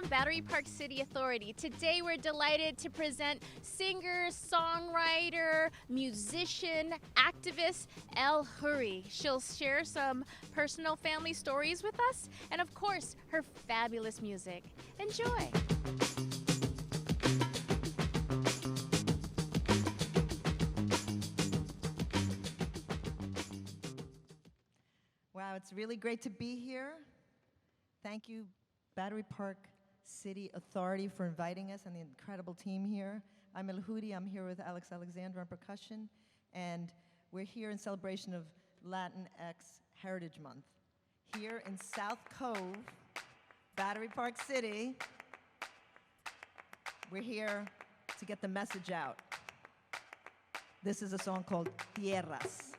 Battery Park City Authority. Today we're delighted to present singer, songwriter, musician, activist Eljuri. She'll share some personal family stories with us and, of course, her fabulous music. Enjoy. Wow, it's really great to be here. Thank you, Battery Park City Authority, for inviting us and the incredible team here. I'm Eljuri. I'm here with Alex Alexander on percussion, and we're here in celebration of Latinx Heritage Month. Here in South Cove, Battery Park City, we're here to get the message out. This is a song called Tierras.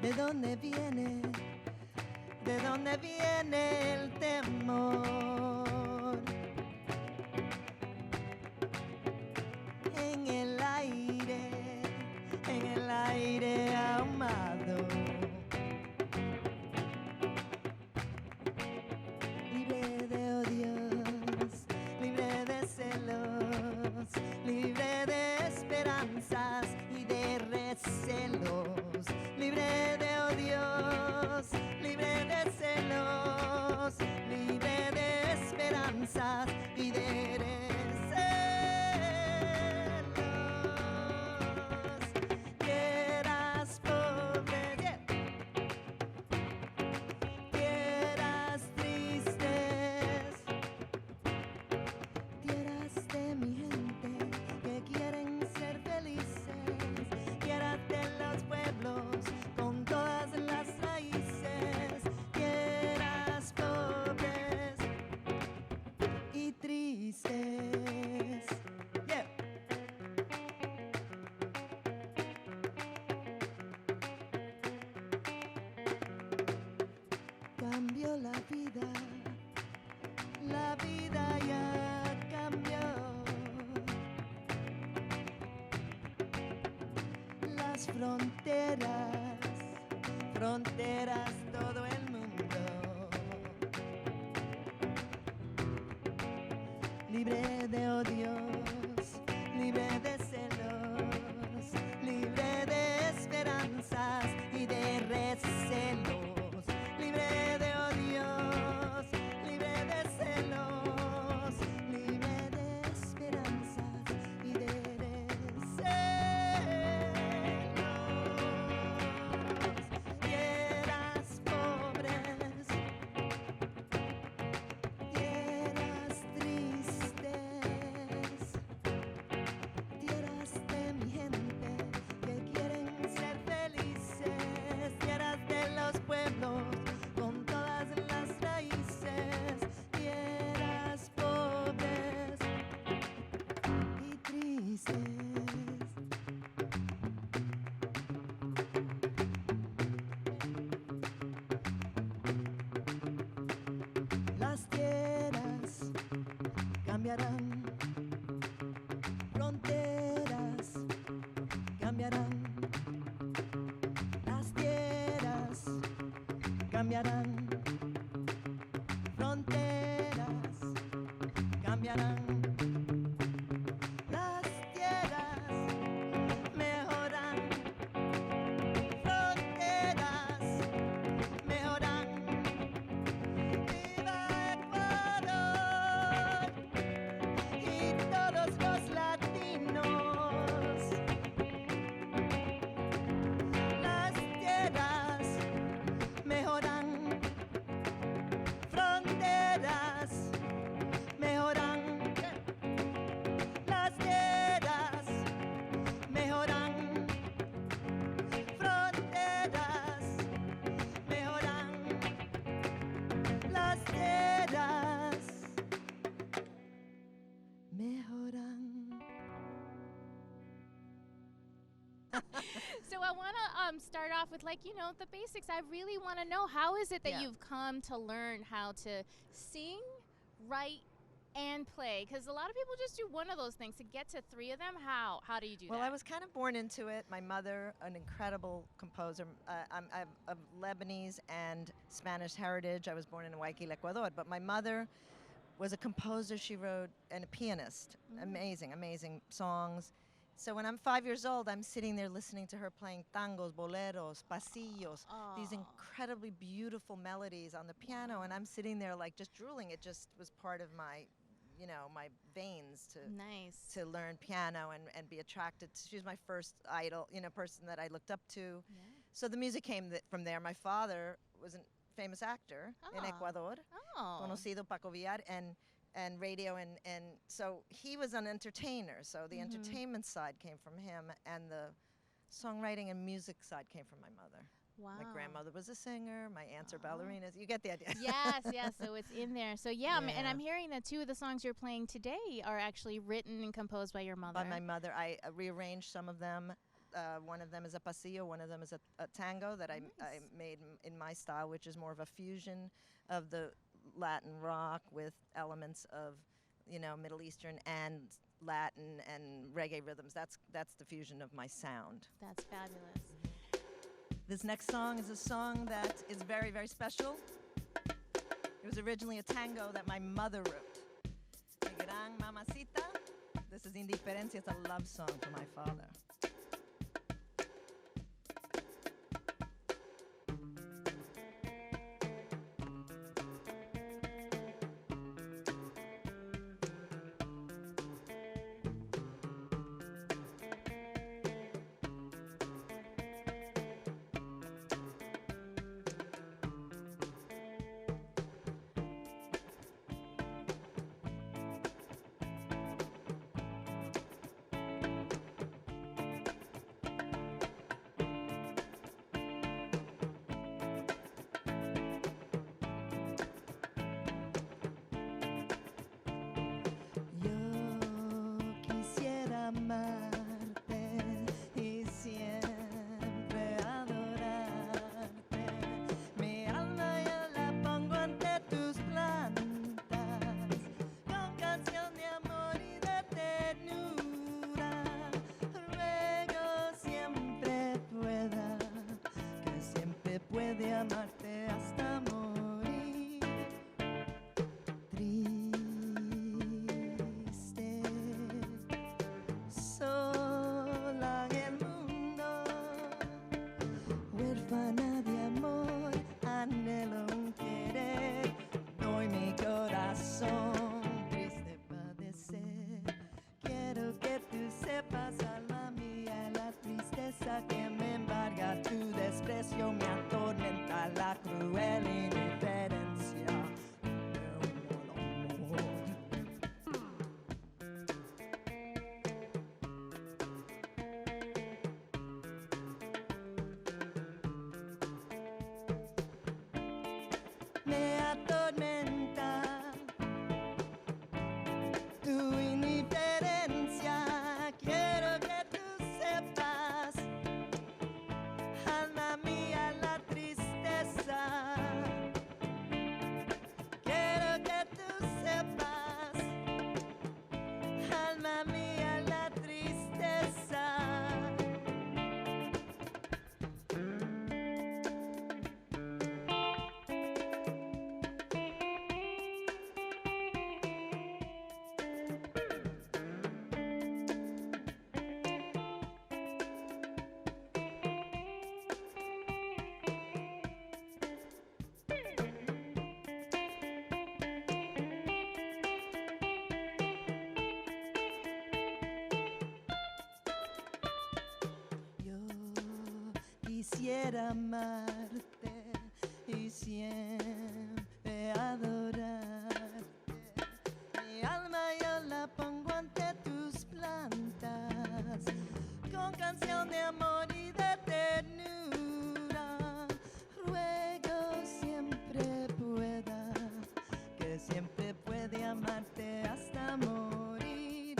¿De dónde viene? ¿De dónde viene el temor? En el aire ahumado. Libre de odios, libre de celos, libre de esperanzas y de recelos. Libre de odios, libre de celos, libre de esperanzas y de recelos. Tierras pobres, tierras tristes, tierras de mi gente que quieren ser felices, tierras de los pueblos. Cambió la vida ya cambió. Las fronteras, todo el mundo. Libre de odios, libre de celos, libre de esperanzas y de recelos. Libre de odios, libre de celos, libre de esperanzas y de recelos. Tierras pobres, tierras tristes, tierras de mi gente que quieren ser felices, tierras de los pueblos. Las tierras cambiarán, fronteras cambiarán, las tierras cambiarán, fronteras cambiarán. So I want to start off with, the basics. I really want to know, how is it that you've come to learn how to sing, write, and play? Because a lot of people just do one of those things. To get to three of them, how do you do Well, that? I was kind of born into it. My mother, an incredible composer. I'm of Lebanese and Spanish heritage. I was born in Guayaquil, Ecuador. But my mother was a composer. She wrote and a pianist. Amazing, amazing songs. So when I'm 5 years old, I'm sitting there listening to her playing tangos, boleros, pasillos, these Aw. incredibly beautiful melodies on the piano, and I'm sitting there like just drooling. It just was part of my, my veins Nice. to learn piano and be attracted to. She was my first idol, person that I looked up to. Yeah. So the music came from there. My father was a famous actor in Ah. Ecuador, Oh. conocido Paco Villar, and radio, and so he was an entertainer. So the entertainment side came from him, and the songwriting and music side came from my mother. Wow. My grandmother was a singer. My aunts are ballerinas. You get the idea. Yes, yes. So it's in there. So yeah, and Yeah. I'm hearing that two of the songs you're playing today are actually written and composed by your mother. By my mother. I rearranged some of them. One of them is a pasillo, one of them is a tango that I made in my style, which is more of a fusion of the Latin rock with elements of, Middle Eastern and Latin and reggae rhythms. That's the fusion of my sound. That's fabulous. This next song is a song that is very, very special. It was originally a tango that my mother wrote. Mi gran mamacita. This is Indiferencia. It's a love song for my father. Amarte hasta morir, triste, sola en el mundo, huérfana de amor, anhelo un querer, doy mi corazón, triste padecer, quiero que tú sepas, alma mía, la tristeza que me embarga, tu desprecio me atormenta, la cruel indiferencia de un amor. Me atormenta tu indiferencia, quiero que tú sepas, alma mía, la tristeza. Quiero que tú sepas, alma mía, la tristeza. Yo quisiera amarte y siempre adorarte. Mi alma yo la pongo ante tus plantas, con canción de amor y de ternura. Ruego siempre pueda, que siempre puede amarte hasta morir.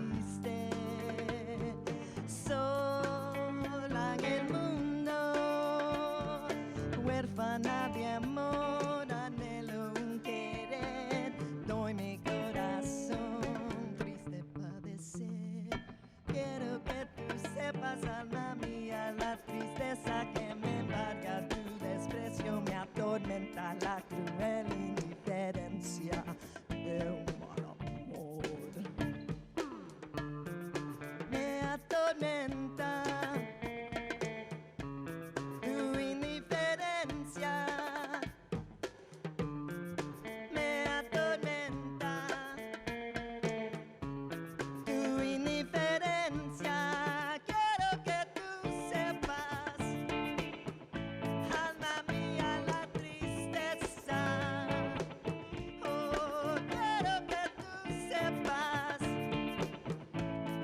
Triste, sola en el mundo, huérfana de amor, anhelo sepas, alma mía, la tristeza que me embarga, tu desprecio me atormenta, la cruel indiferencia de un mal amor. Me atormenta tu indiferencia. Me atormenta tu indiferencia. Quiero que tú sepas, alma mía, la tristeza. Oh, quiero que tú sepas,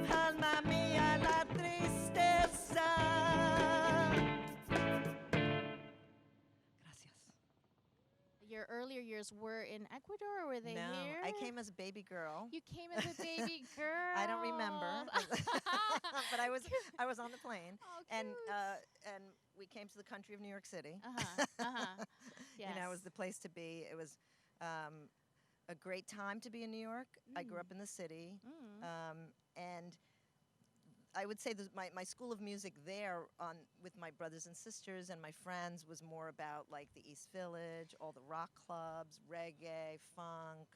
alma mía, la tristeza. Gracias. Your earlier years were in Ecuador, or were they No, here? I came as a baby girl. You came as a baby girl. I don't remember, but I was on the plane, Oh, and cute. and we came to the country of New York City. Uh-huh. Uh-huh. Yes. You know, it was the place to be. It was a great time to be in New York. I grew up in the city, and I would say that my school of music there with my brothers and sisters and my friends was more about like the East Village, all the rock clubs, reggae, funk,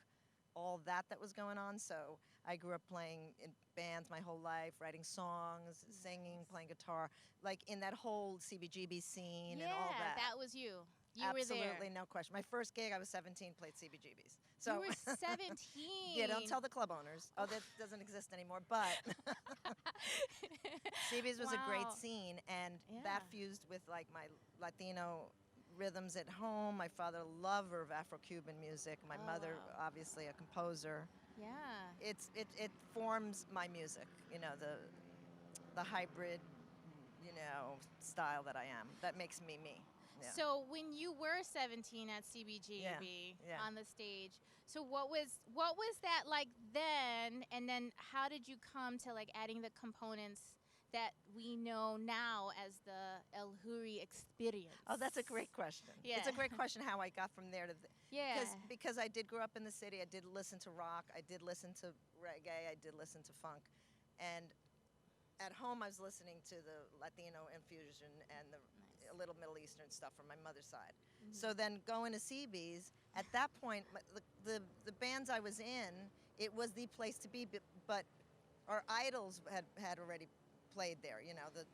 all that was going on. So I grew up playing in bands my whole life, writing songs, singing, playing guitar, like in that whole CBGB scene and all that. that was you. You Absolutely, were there. no question. My first gig, I was 17, played CBGBs. So You were 17. yeah, don't tell the club owners. Oh, that doesn't exist anymore. But CB's was a great Wow. scene, and that Yeah. fused with like my Latino rhythms at home. My father, lover of Afro-Cuban music. My Oh, mother, wow. obviously a composer. Yeah. It forms my music. You know, the hybrid, you know, style that I am. That makes me me. Yeah. So when you were 17 at CBGB yeah. on the stage, so what was that like then, and then how did you come to like adding the components that we know now as the Eljuri experience? Oh, that's a great question. Yeah. It's a great question how I got from there to Yeah. because I did grow up in the city. I did listen to rock. I did listen to reggae. I did listen to funk. And at home, I was listening to the Latino infusion and a little Middle Eastern stuff from my mother's side. So then going to CB's, at that point, the bands I was in, it was the place to be, but our idols had already played there. You know, the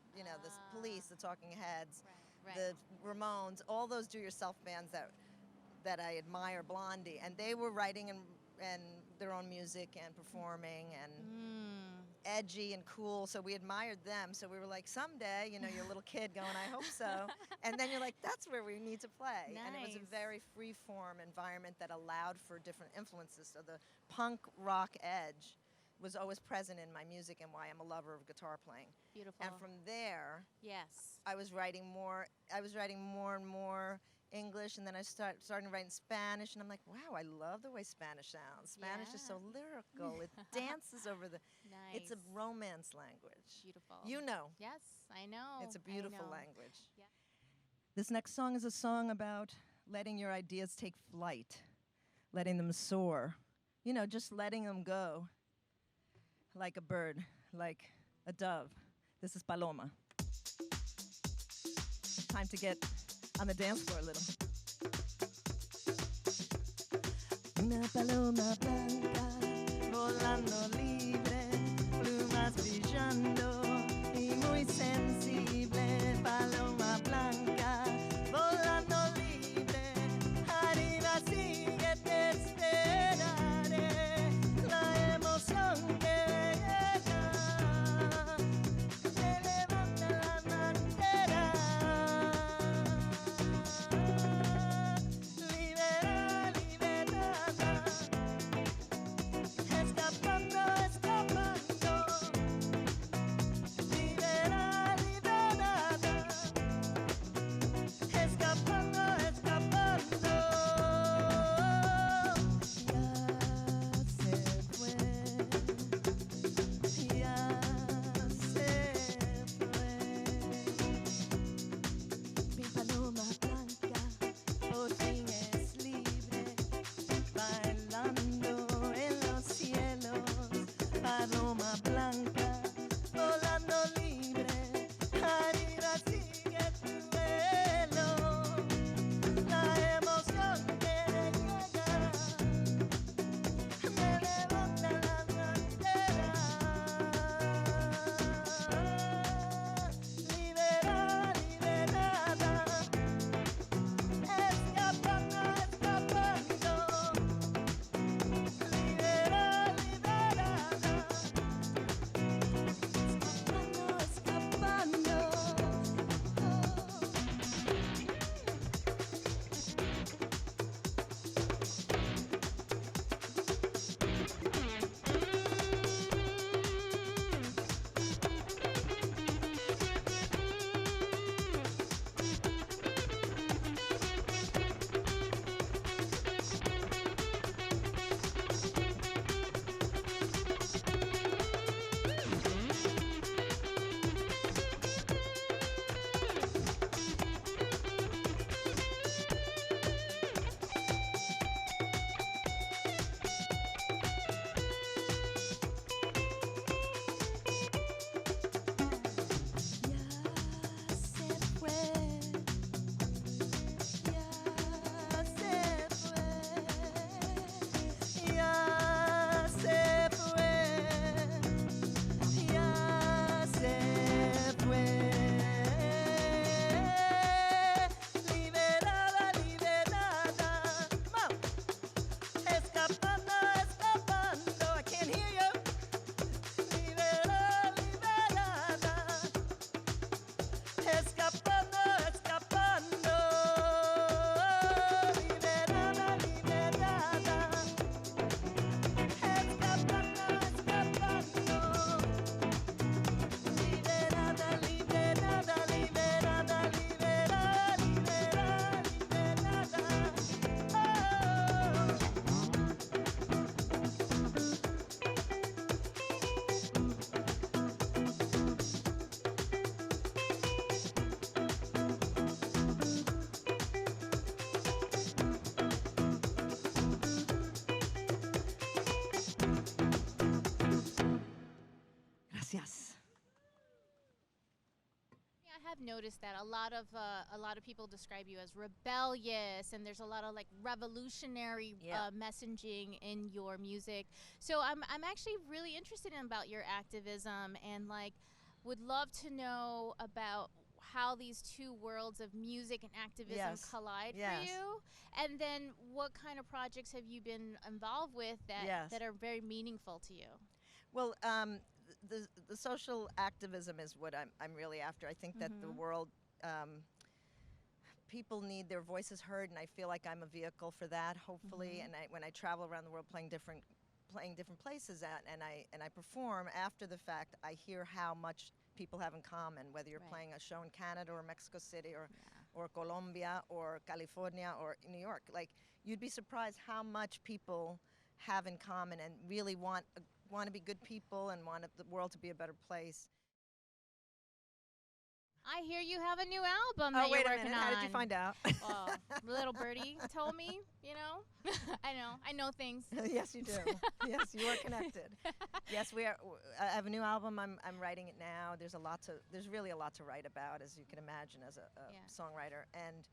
Police, the Talking Heads, Right. the Ramones, all those do-yourself bands that I admire, Blondie, and they were writing and their own music and performing and edgy and cool, so we admired them. So we were like, someday, you know, you're a little kid going, I hope so. And then you're like, that's where we need to play. And it was a Nice. very free-form environment that allowed for different influences. So the punk rock edge was always present in my music and why I'm a lover of guitar playing. Beautiful. And from there, Yes. I was writing more and more English, and then I started writing Spanish, and I'm like, wow, I love the way Spanish sounds. Spanish is so lyrical. It dances over the... Nice. It's a romance language. Beautiful. You know. Yes, I know. It's a I beautiful know. language. Yeah. This next song is a song about letting your ideas take flight, letting them soar. You know, just letting them go like a bird, like a dove. This is Paloma. Time to get on the dance floor a little. Una paloma blanca volando libre, plumas brillando y muy sensible. Paloma blanca volando libre, arriba sigue, te esperaré. La emoción que llega te levanta la bandera. Libera, liberada, escapando, escapando. have noticed that a lot of people describe you as rebellious, and there's a lot of like revolutionary messaging in your music. So I'm actually really interested in about your activism, and like would love to know about how these two worlds of music and activism collide for you, and then what kind of projects have you been involved with that are very meaningful to you? Well, the social activism is what I'm really after. I think that the world, people need their voices heard, and I feel like I'm a vehicle for that, hopefully. And when I travel around the world playing different places and I perform after the fact, I hear how much people have in common, whether you're playing a show in Canada or Mexico City or Colombia or California or New York. Like, you'd be surprised how much people have in common and really want to be good people and want the world to be a better place. I hear you have a new album that you're working on. Oh, wait a minute. How did you find out? Oh, little birdie told me, you know. I know things. Yes, you do. Yes, you are connected. Yes, I have a new album. I'm writing it now. There's really a lot to write about, as you can imagine, as a songwriter. And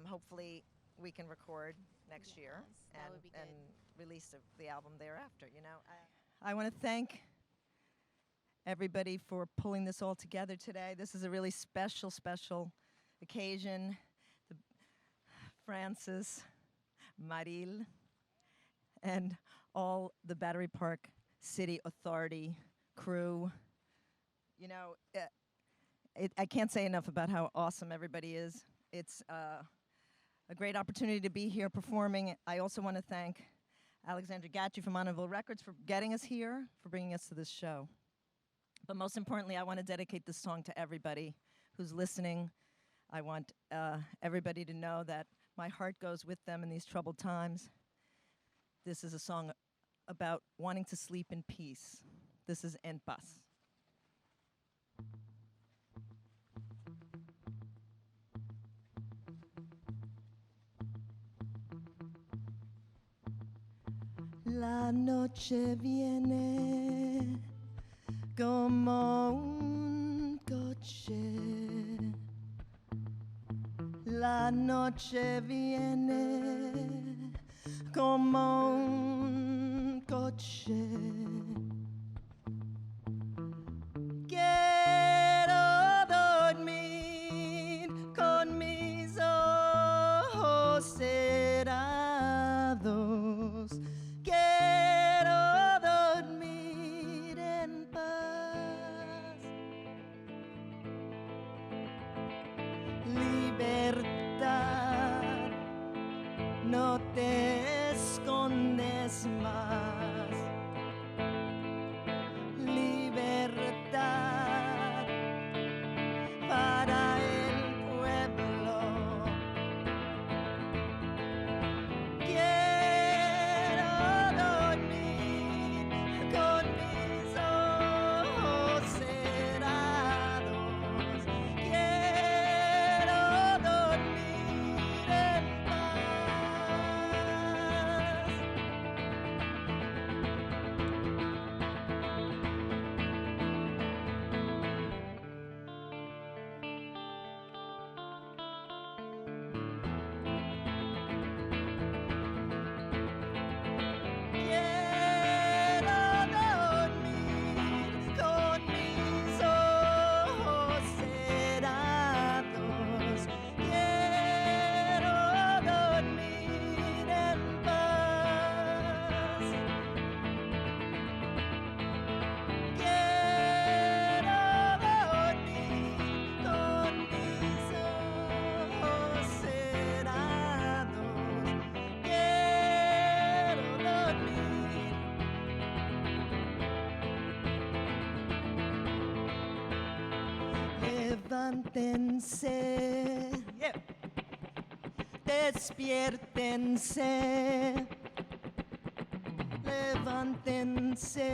hopefully we can record next year and release the album thereafter. You know, I want to thank everybody for pulling this all together today. This is a really special occasion. Francis, Maril, and all the Battery Park City Authority crew. You know, I can't say enough about how awesome everybody is. It's a great opportunity to be here performing. I also want to thank Alexandra Gatchi from Bonneville Records for getting us here, for bringing us to this show. But most importantly, I want to dedicate this song to everybody who's listening. I want everybody to know that my heart goes with them in these troubled times. This is a song about wanting to sleep in peace. This is En Paz. La noche viene como un coche. La noche viene como un coche. Quiero dormir con mis ojos cerrados. Quiero dormir en paz. Libertad, no te escondes más. Libertad para el pueblo. Quiero dormir con mis ojos cerrados. Quiero dormir en paz. Quiero dormir con mis ojos cerrados. Quiero dormir en paz. Quiero dormir con mis ojos cerrados. Quiero dormir. Levántense, despiértense, levántense,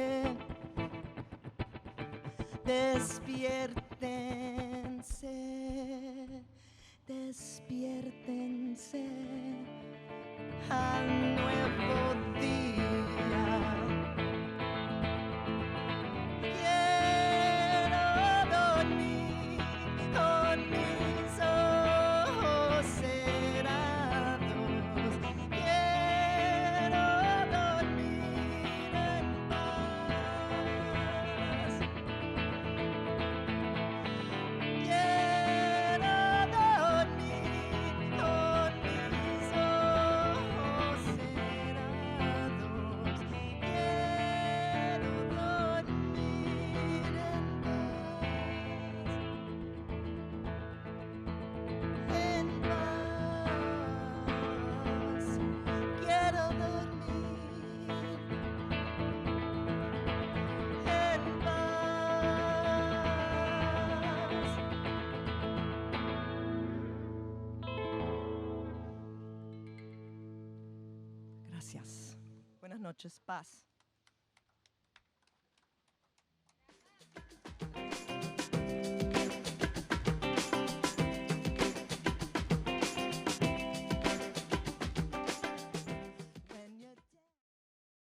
despiértense, despiértense al nuevo día. Quiero dormir con Gracias. Buenas noches. Paz.